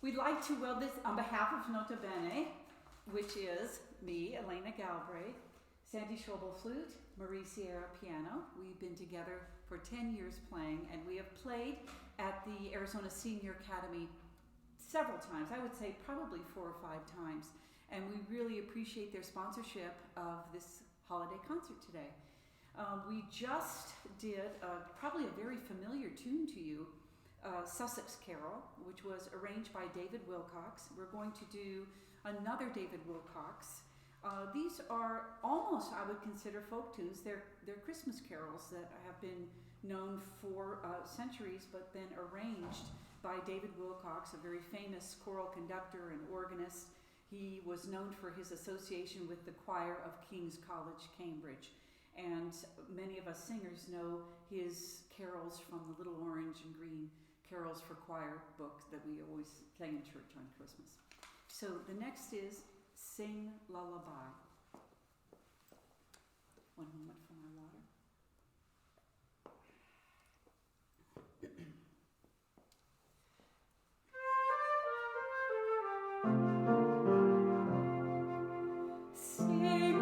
We'd like to, well, this on behalf of Nota Bene, which is me, Elena Galbraith, Sandy Schwoebel flute, Marie Sierra piano. We've been together for 10 years playing, and we have played at the Arizona Senior Academy several times. I would say probably 4 or 5 times. And we really appreciate their sponsorship of this holiday concert today. We just did probably a very familiar tune to you, Sussex Carol, which was arranged by David Willcocks. We're going to do another David Willcocks. These are almost, I would consider, folk tunes. They're Christmas carols that have been known for centuries, but then arranged by David Willcocks, a very famous choral conductor and organist. He was known for his association with the choir of King's College, Cambridge. And many of us singers know his carols from the Little Orange and Green Carols for Choir book that we always play in church on Christmas. So the next is Sing Lullaby. One moment for my water. Sing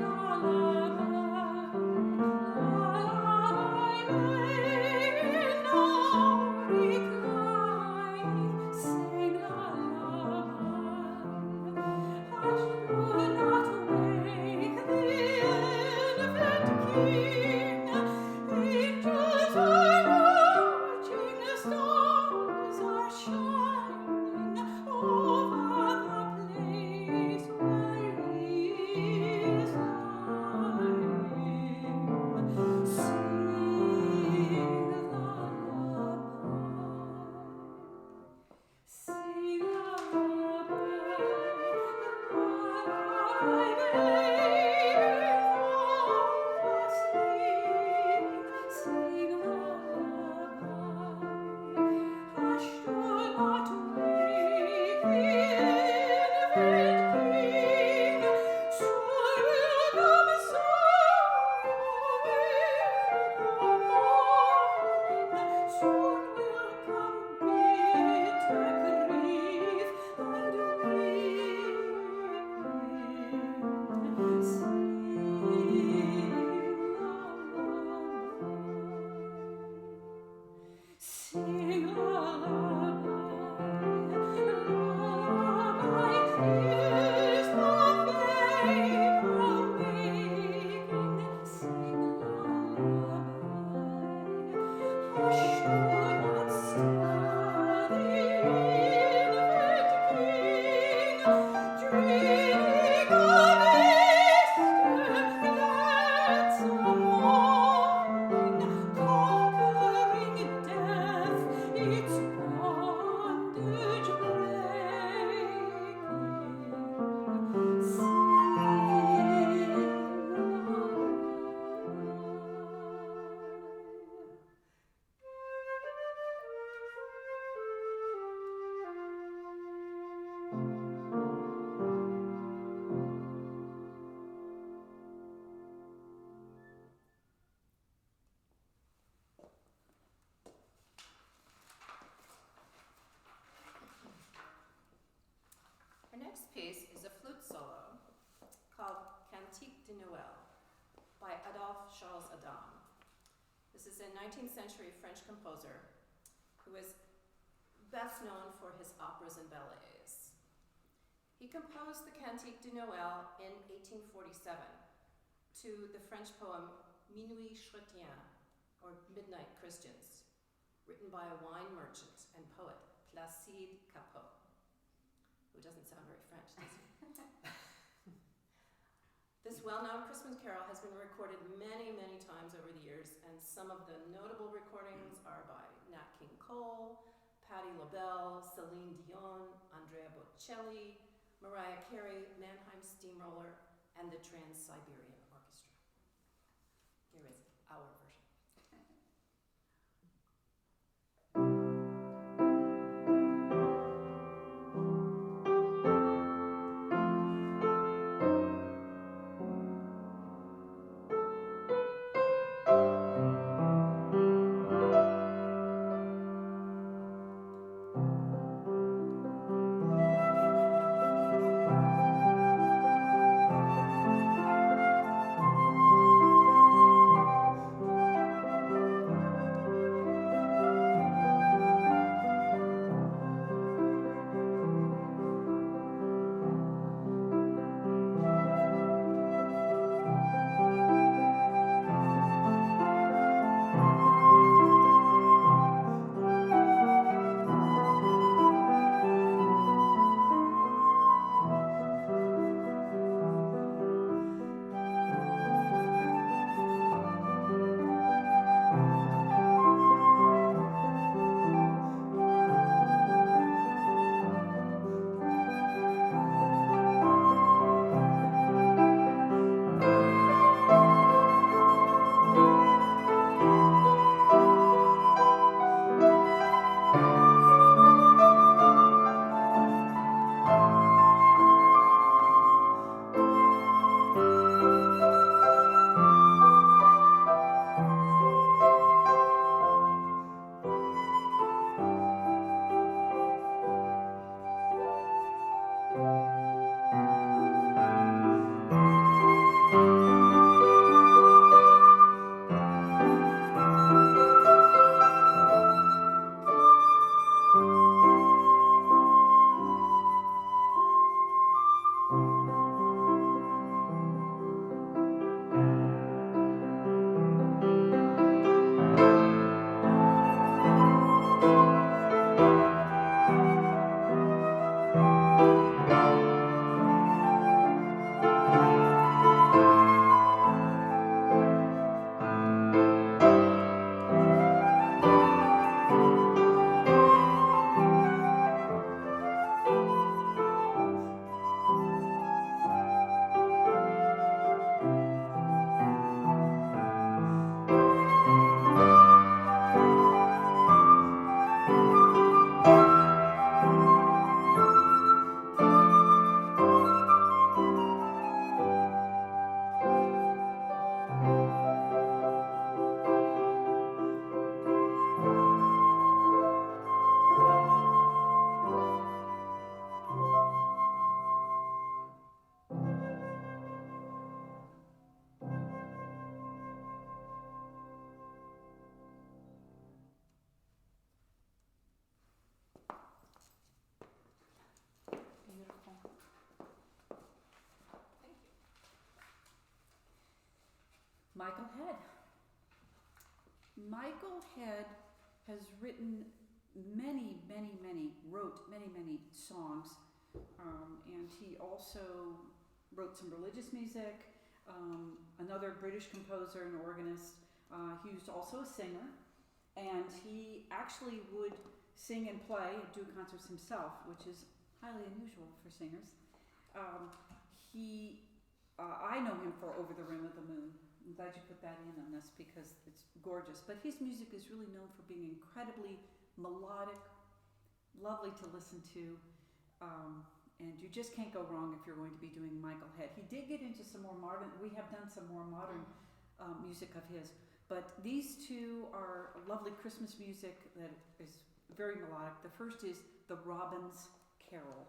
Our next piece is a flute solo called Cantique de Noël by Adolphe Charles Adam. This is a 19th century French composer who is best known for his operas and ballets. He composed the Cantique de Noël in 1847 to the French poem Minuit Chrétien, or Midnight Christians, written by a wine merchant and poet, Placide Cappeau, who doesn't sound very French, does he? This well-known Christmas carol has been recorded many, many times over the years, and some of the notable recordings are by Nat King Cole, Patti LaBelle, Celine Dion, Andrea Bocelli, Mariah Carey, Mannheim Steamroller, and the Trans-Siberian Orchestra. Here is our version. Michael Head. Michael Head has written wrote many songs, and he also wrote some religious music. Another British composer and organist. He was also a singer, and he actually would sing and play and do concerts himself, which is highly unusual for singers. I know him for Over the Rim of the Moon. I'm glad you put that in on this because it's gorgeous. But his music is really known for being incredibly melodic, lovely to listen to, and you just can't go wrong if you're going to be doing Michael Head. He did get into some more modern, we have done some more modern music of his, but these two are lovely Christmas music that is very melodic. The first is The Robin's Carol.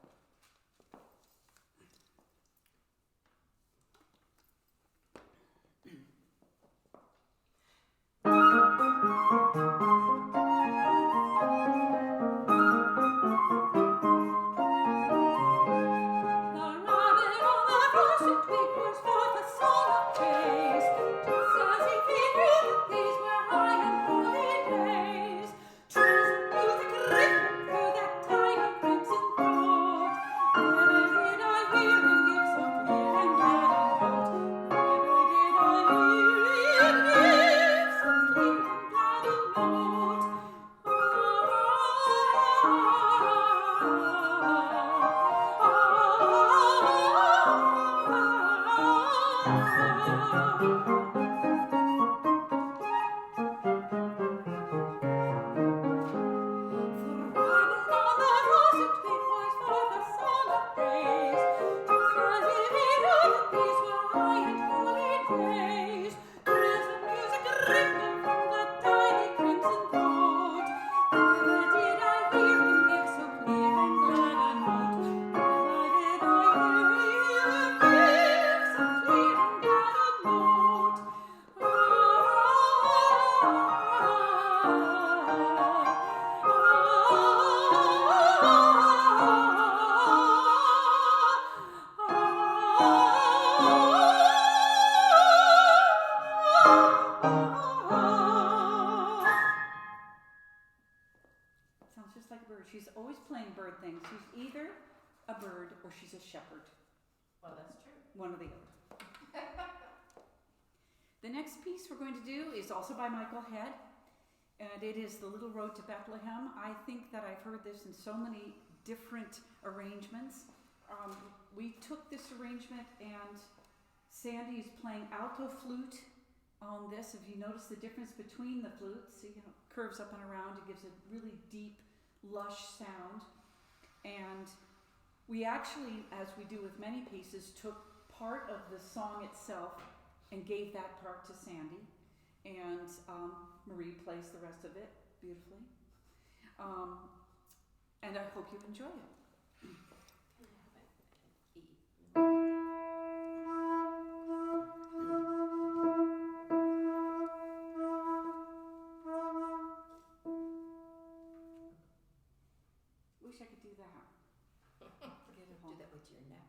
She's always playing bird things. She's either a bird or she's a shepherd. Well, that's true. One or the other. The next piece we're going to do is also by Michael Head, and it is The Little Road to Bethlehem. I think that I've heard this in so many different arrangements. We took this arrangement, and Sandy is playing alto flute on this. If you notice the difference between the flutes, see how it curves up and around, it gives a really deep, lush sound. And we actually, as we do with many pieces, took part of the song itself and gave that part to Sandy, and Marie plays the rest of it beautifully. And I hope you enjoy it. Wish I could do that. Get it home. Do that with your neck.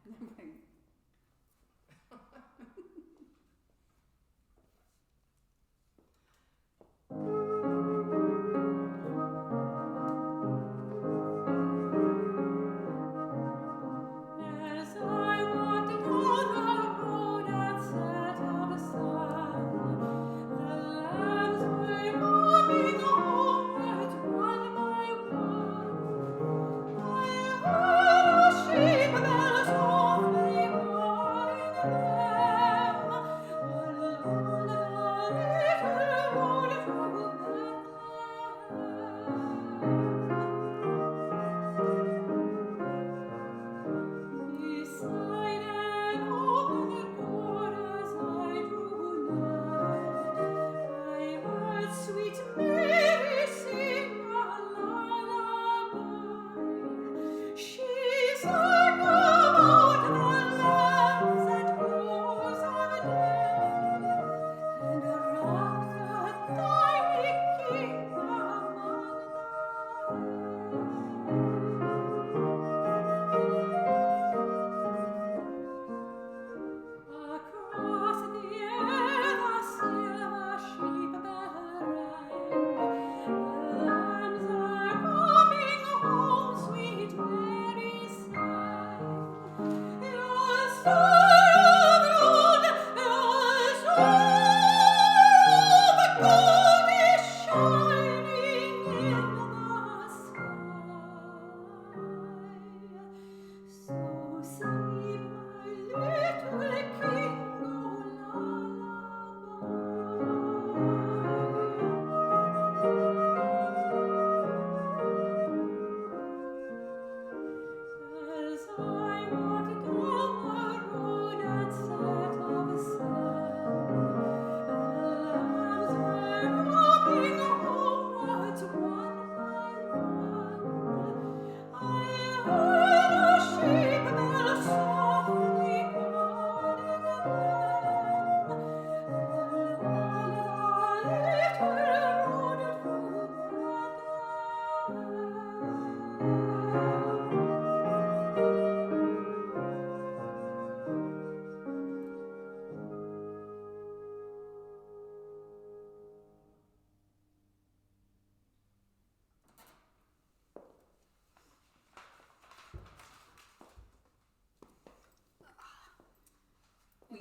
Across the earth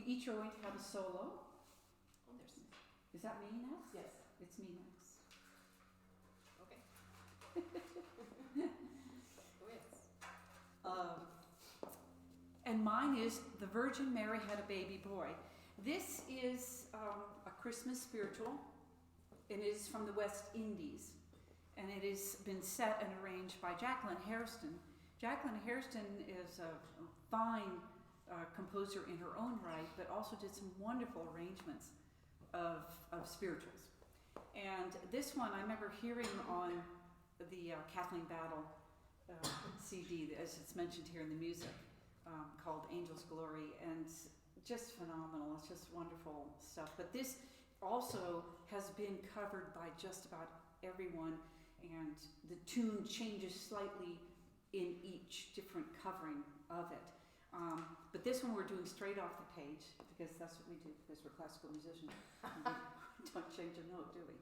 each are going to have a solo. Oh, there's. Is that me next? Yes. It's me next. Okay. Oh, yes. And mine is The Virgin Mary Had a Baby Boy. This is a Christmas spiritual, and it is from the West Indies. And it has been set and arranged by Jacqueline Hairston. Jacqueline Hairston is a fine composer in her own right, but also did some wonderful arrangements of spirituals. And this one I remember hearing on the Kathleen Battle CD, as it's mentioned here in the music, called Angel's Glory, and just phenomenal. It's just wonderful stuff. But this also has been covered by just about everyone, and the tune changes slightly in each different covering of it. But this one we're doing straight off the page, because that's what we do, because we're classical musicians. We don't change a note, do we?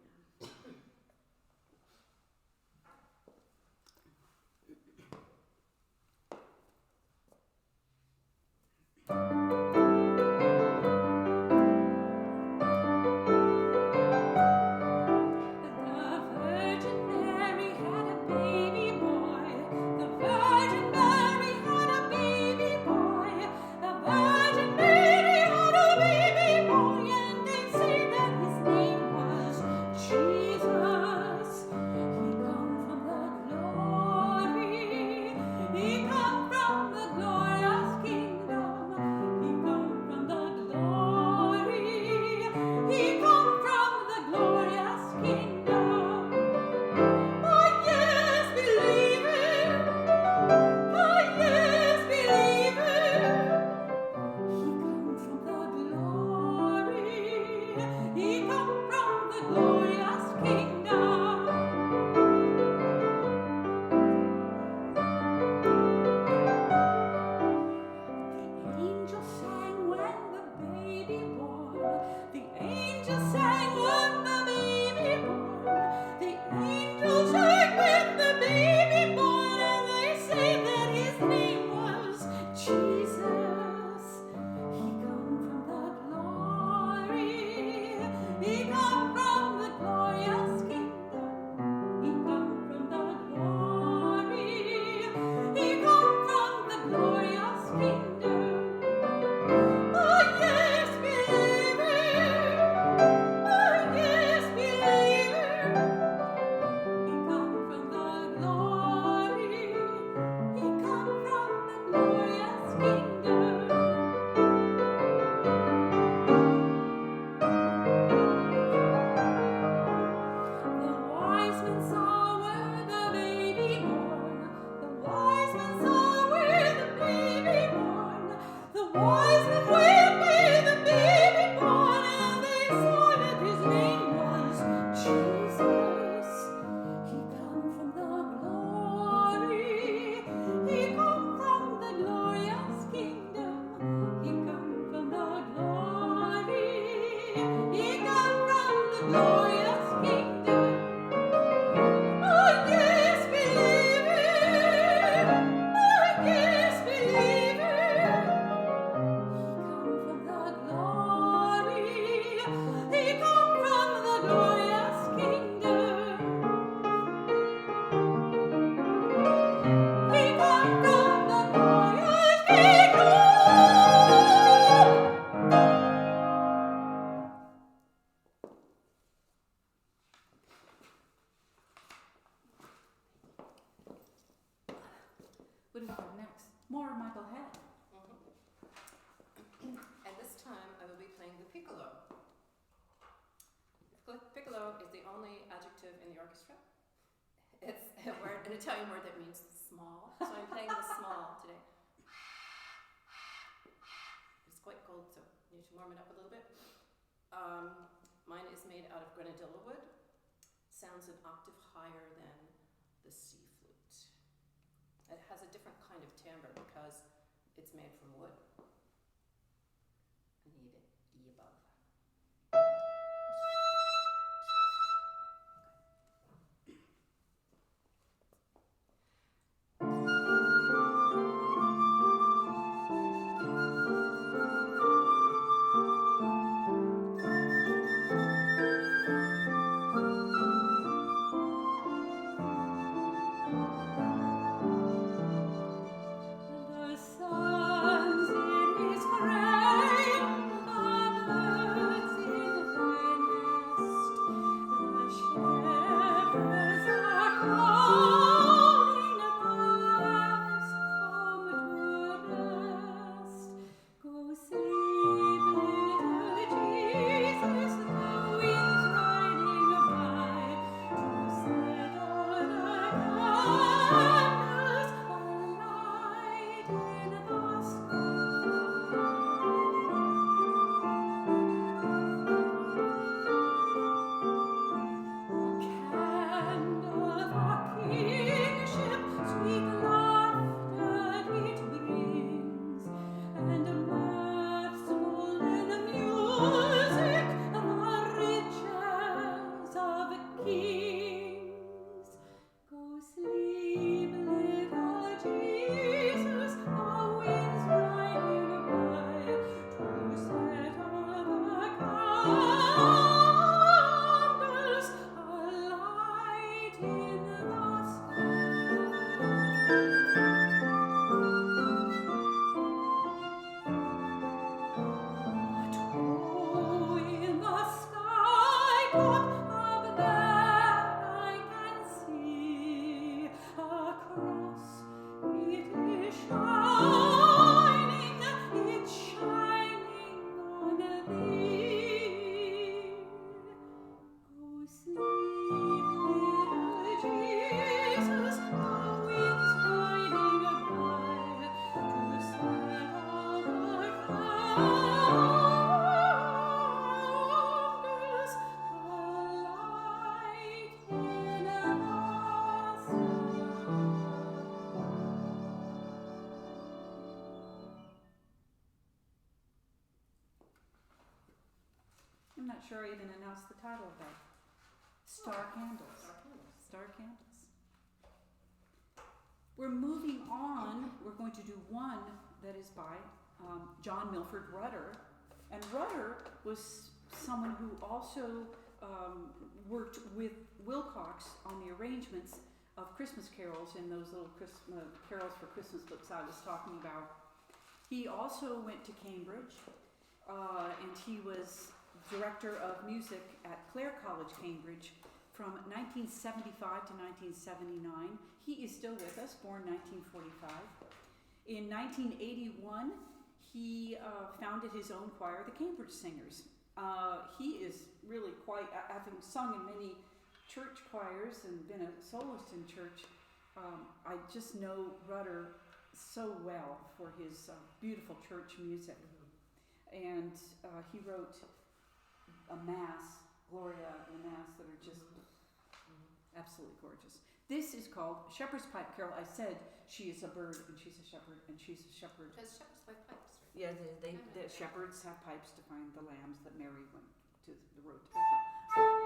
An Italian word that means small. So I'm playing the small today. It's quite cold, so I need to warm it up a little bit. Mine is made out of grenadilla wood. Sounds an octave higher than the C flute. It has a different kind of timbre because it's made from wood. I need an E above. I'm not sure I even announced the title of that. Star Candles. Star Candles. Star Candles. We're moving on. We're going to do one that is by John Milford Rutter. And Rutter was someone who also worked with Willcocks on the arrangements of Christmas carols in those little carols for Christmas books I was talking about. He also went to Cambridge, and he was director of music at Clare College, Cambridge, from 1975 to 1979. He is still with us, born 1945. In 1981, he founded his own choir, the Cambridge Singers. He is really quite, having sung in many church choirs and been a soloist in church, I just know Rutter so well for his beautiful church music. And he wrote a Mass, Gloria and the Mass, that are just absolutely gorgeous. This is called Shepherd's Pipe Carol. I said she is a bird and she's a shepherd and she's a shepherd. Because shepherds play pipes, right? Yeah, the shepherds have pipes to find the lambs that Mary went to the road to Bethlehem.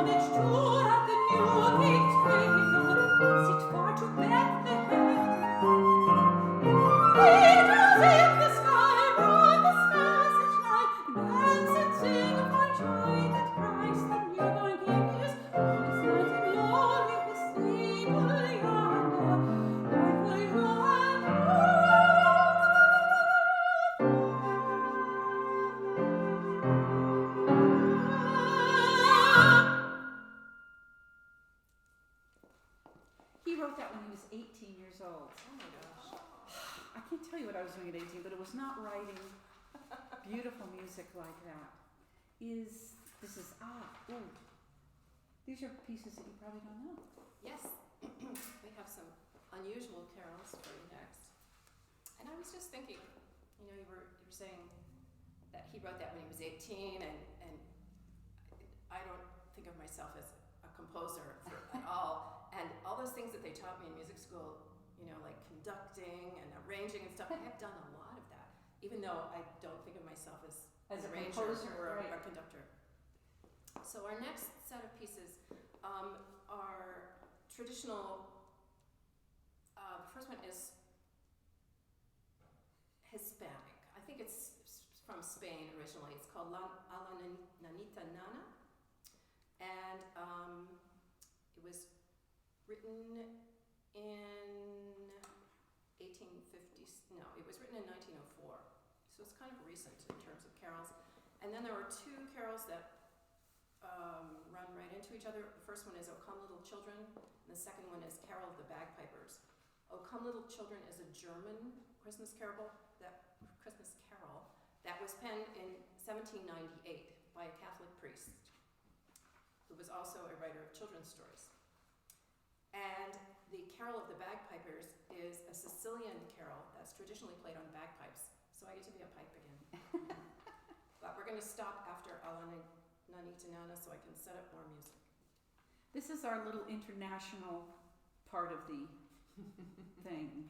It's true. doing at 18, but it was not writing beautiful music like that. These are pieces that you probably don't know. Yes, we have some unusual carols for you next. And I was just thinking, you were saying that he wrote that when he was 18, and I don't think of myself as a composer at all. And all those things that they taught me in music school, like conducting and arranging and stuff, I have done a lot of that, even though I don't think of myself as As an a arranger composer, or right. a conductor. So our next set of pieces are traditional. The first one is Hispanic. I think it's from Spain originally. It's called Nanita Nana, and it was written in 1850. No, it was written in 1904. So it's kind of recent in terms of carols. And then there were two carols that run right into each other. The first one is O Come Little Children, and the second one is Carol of the Bagpipers. O Come Little Children is a German Christmas carol that was penned in 1798 by a Catholic priest who was also a writer of children's stories. And the Carol of the Bagpipers is a Sicilian carol that's traditionally played on bagpipes. So I get to be a pipe again. But we're going to stop after Elena Nanita Nana so I can set up more music. This is our little international part of the thing.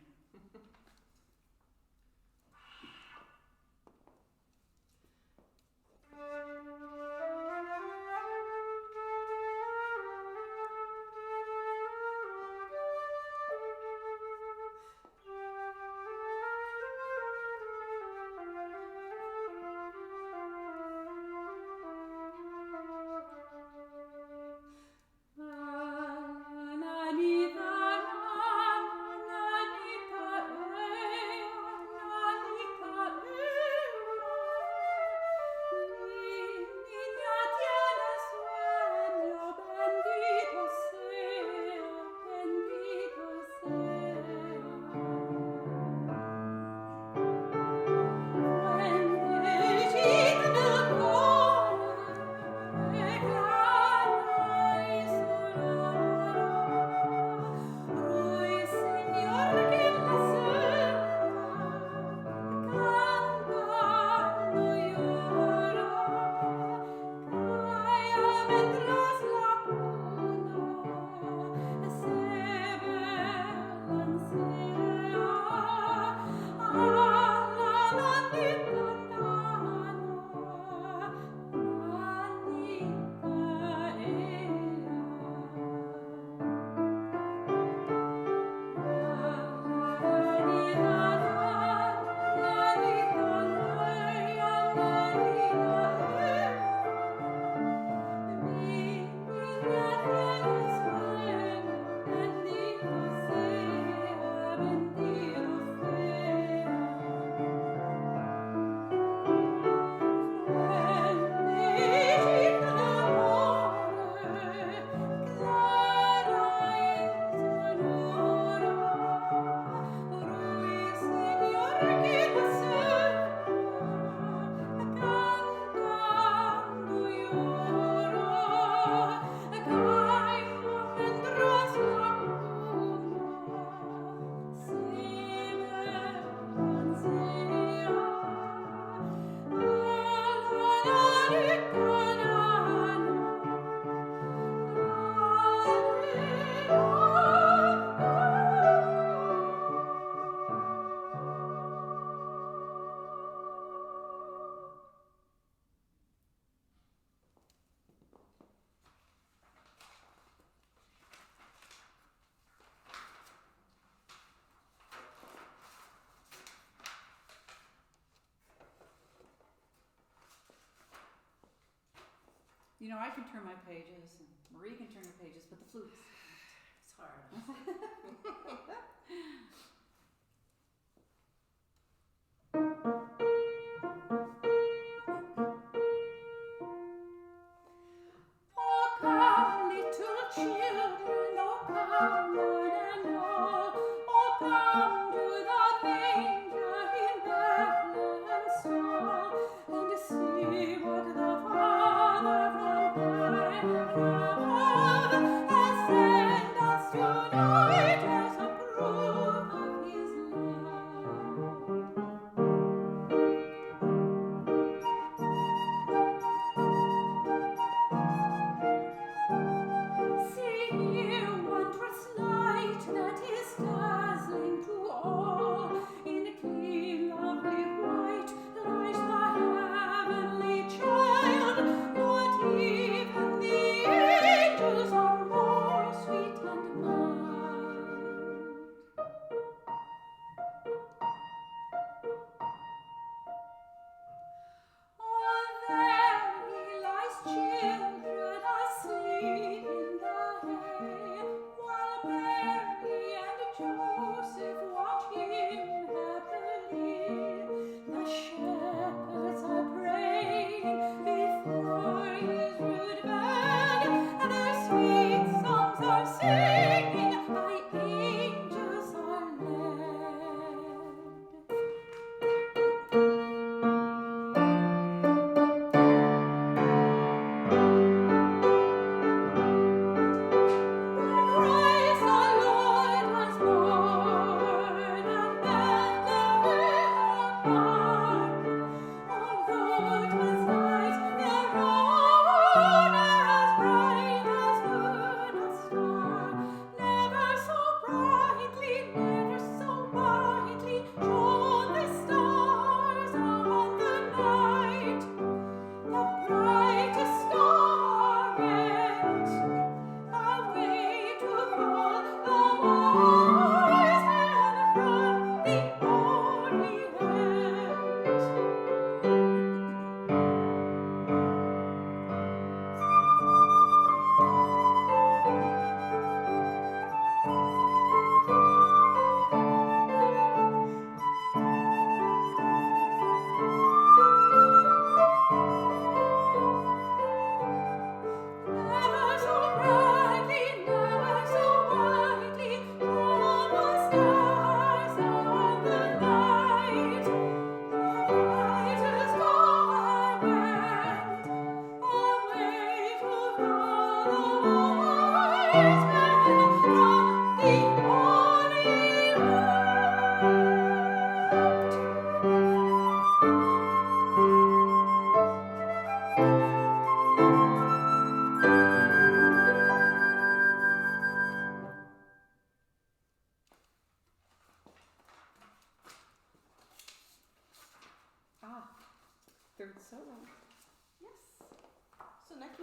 I can turn my pages, and Marie can turn her pages, but the flute, It's hard. Oh, come, little children, oh, come, one and all. Oh, come to the manger in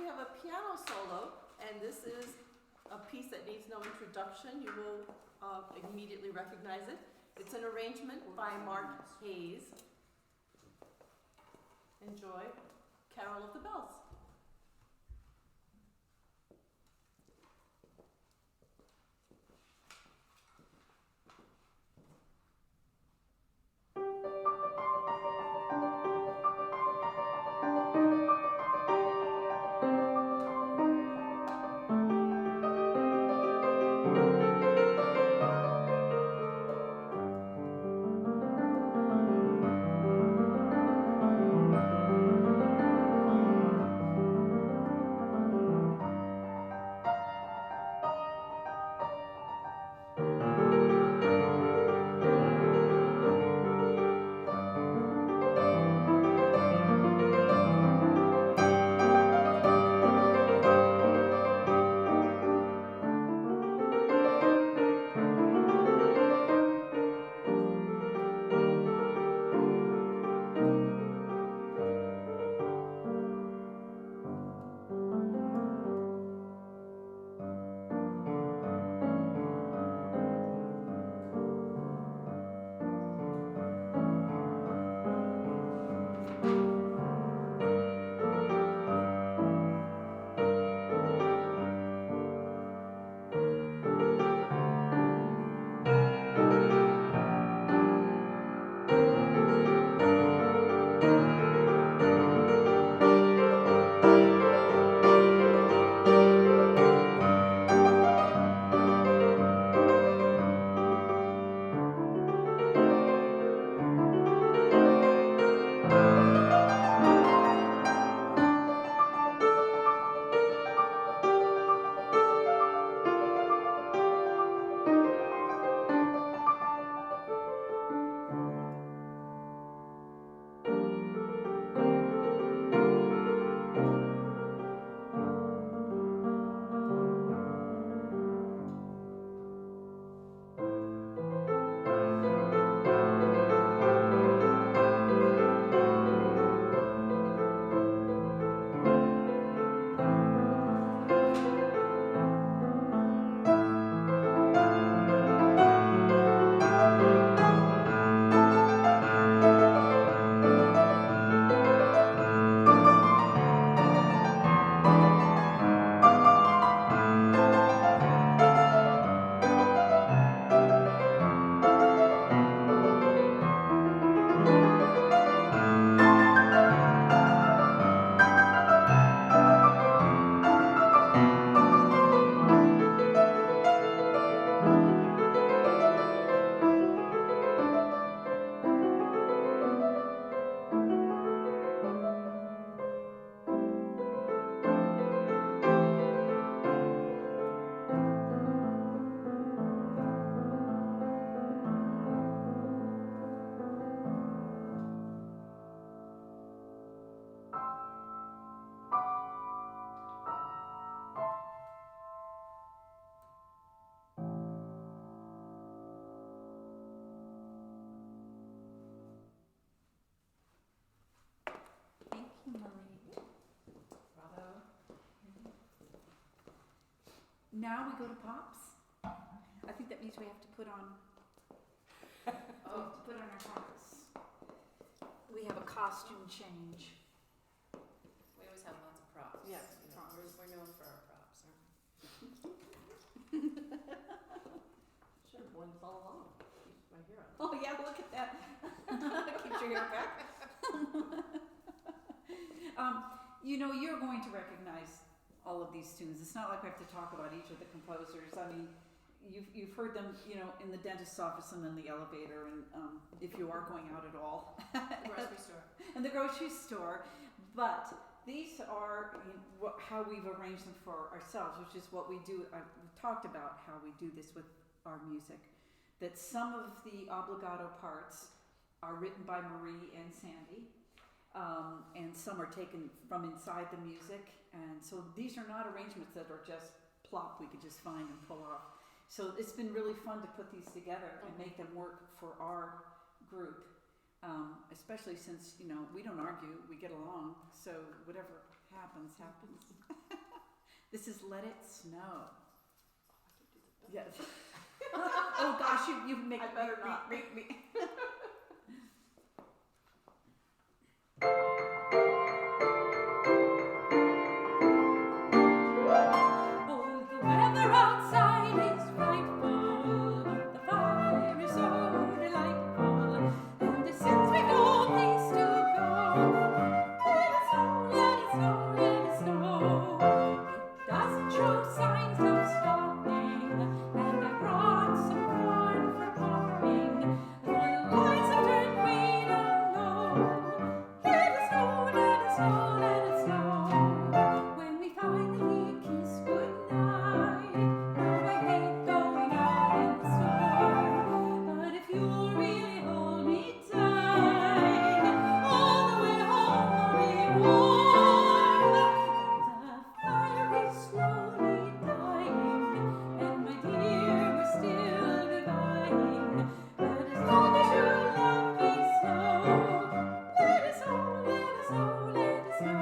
we have a piano solo, and this is a piece that needs no introduction. You will immediately recognize it. It's an arrangement by Mark Hayes. Enjoy Carol of the Bells. Now we go to pops. I think that means we have to put on. We have to put on our pops. We have a costume change. We always have lots of props. Yes, You know, we're known for our props. Huh? Should have worn this all along. Keeps my hair on. Oh yeah, look at that. Keeps your hair back. You know, you're going to recognize all of these tunes. It's not like we have to talk about each of the composers. I mean, you've heard them, you know, in the dentist's office and in the elevator, and if you are going out at all, The grocery store. in the grocery store. But these are how we've arranged them for ourselves, which is what we do. We've talked about how we do this with our music. That some of the obligato parts are written by Marie and Sandy. And some are taken from inside the music, and so these are not arrangements that are just plop we could just find and pull off. So it's been really fun to put these together and make them work for our group, especially since, you know, we don't argue, we get along, so whatever happens. This is Let It Snow. Yes. Oh gosh, you make I better not. me. Oh, the weather outside is frightful, but the fire is so delightful, and since we've no place to go, let it snow, let it snow, let it snow. It doesn't show signs of stopping, and I brought some corn for popping. The lights have turned green and low. Let it snow, let it snow, let it snow. When we finally kiss goodnight, now I hate going out in the storm, but if you'll really hold me tight, all the way home I'll be warm. The fire is slowly dying, and my dear, we're still dividing. But as long as you love me so, let it snow, let it snow, let it snow.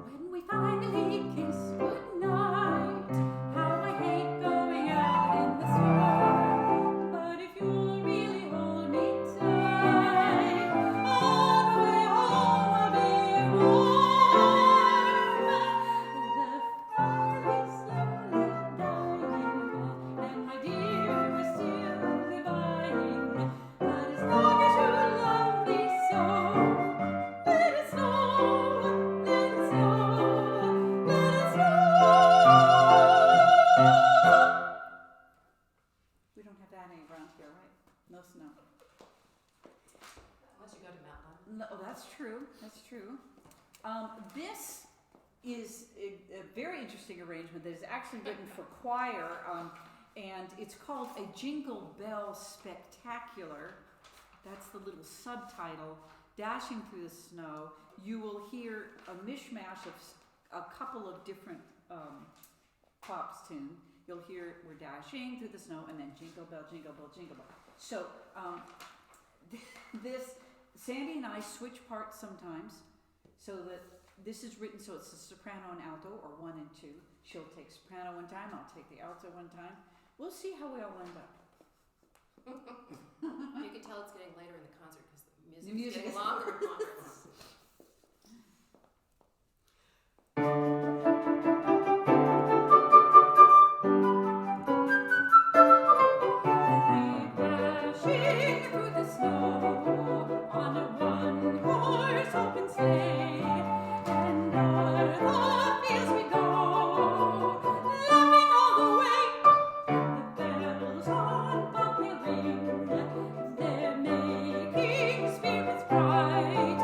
When we finally kiss goodnight, how I hate going out in the storm. But if you'll really hold me tight, all the way home I'll be warm. The fire is slowly dying, and my dear, we're still dividing. But as long as you love me so, let it snow, let it snow, let it snow. We don't have that around here, right? No snow. Unless you go to Mount Lebanon. No, that's true. That's true. This is a very interesting arrangement that is actually written for choir, and it's called A Jingle Bell Spectacular. That's the little subtitle. Dashing through the snow, you will hear a mishmash of a couple of different pops tune. You'll hear we're dashing through the snow, and then jingle bell, jingle bell, jingle bell. So this Sandy and I switch parts sometimes, so that this is written so it's a soprano and alto, or 1 and 2. She'll take soprano one time, I'll take the alto one time. We'll see how we all end up. You can tell it's getting later in the concert because the The music's music getting is- longer and longer. Dashing through the snow on a one-horse open sleigh, and o'er the fields we go, laughing all the way. The bells on Bumpy ring, they're making spirits bright.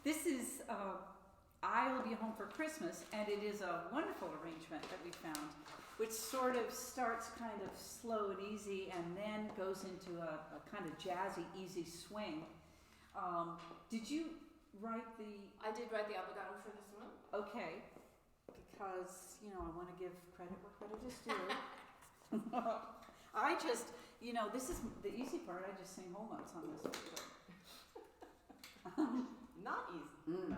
This is I Will Be Home for Christmas, and it is a wonderful arrangement that we found, which sort of starts kind of slow and easy and then goes into a kind of jazzy, easy swing. Did you write I did write the obligato for this one. Okay, because, I want to give credit where credit is due. I just, this is the easy part. I just sing whole notes on this one. Not easy. Mm.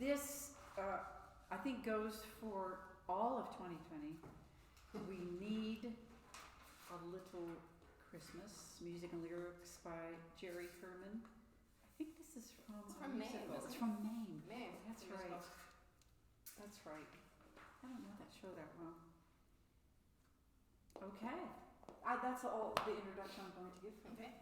This, I think, goes for all of 2020. We need a little Christmas. Music and lyrics by Jerry Herman. I think this is from It's from Maine, musical. isn't It's it? from Maine. Maine. That's Musical. right. That's right. I don't know that show that well. Okay. That's all the introduction I'm going to give. Okay.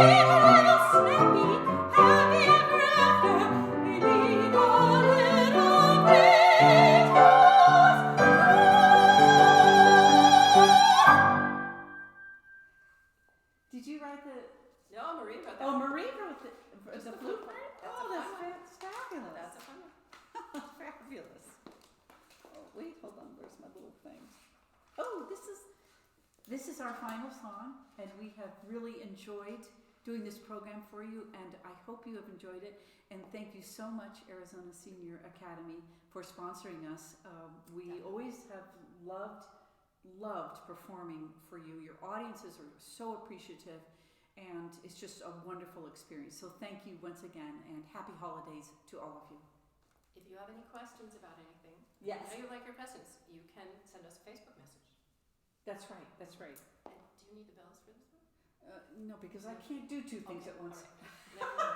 snappy, happy ever after, beneath a little green house. Did you write the? No, Marie wrote that. Oh, Marie wrote the flute part? That's Oh, a that's fun one. fabulous. That's a fun one. Fabulous. Oh, wait, hold on. Where's my little thing? Oh, this is our final song, and we have really enjoyed doing this program for you, and I hope you have enjoyed it. And thank you so much, Arizona Senior Academy, for sponsoring us. We always have loved performing for you. Your audiences are so appreciative, and it's just a wonderful experience. So thank you once again, and happy holidays to all of you. If you have any questions about anything, Yes. I know you like your questions, you can send us a Facebook message. That's right, that's right. And do you need the bells for this one? No, because I can't do two things Okay, at once. all right. Never mind.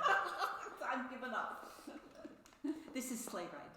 I'm giving up. This is Sleigh Ride.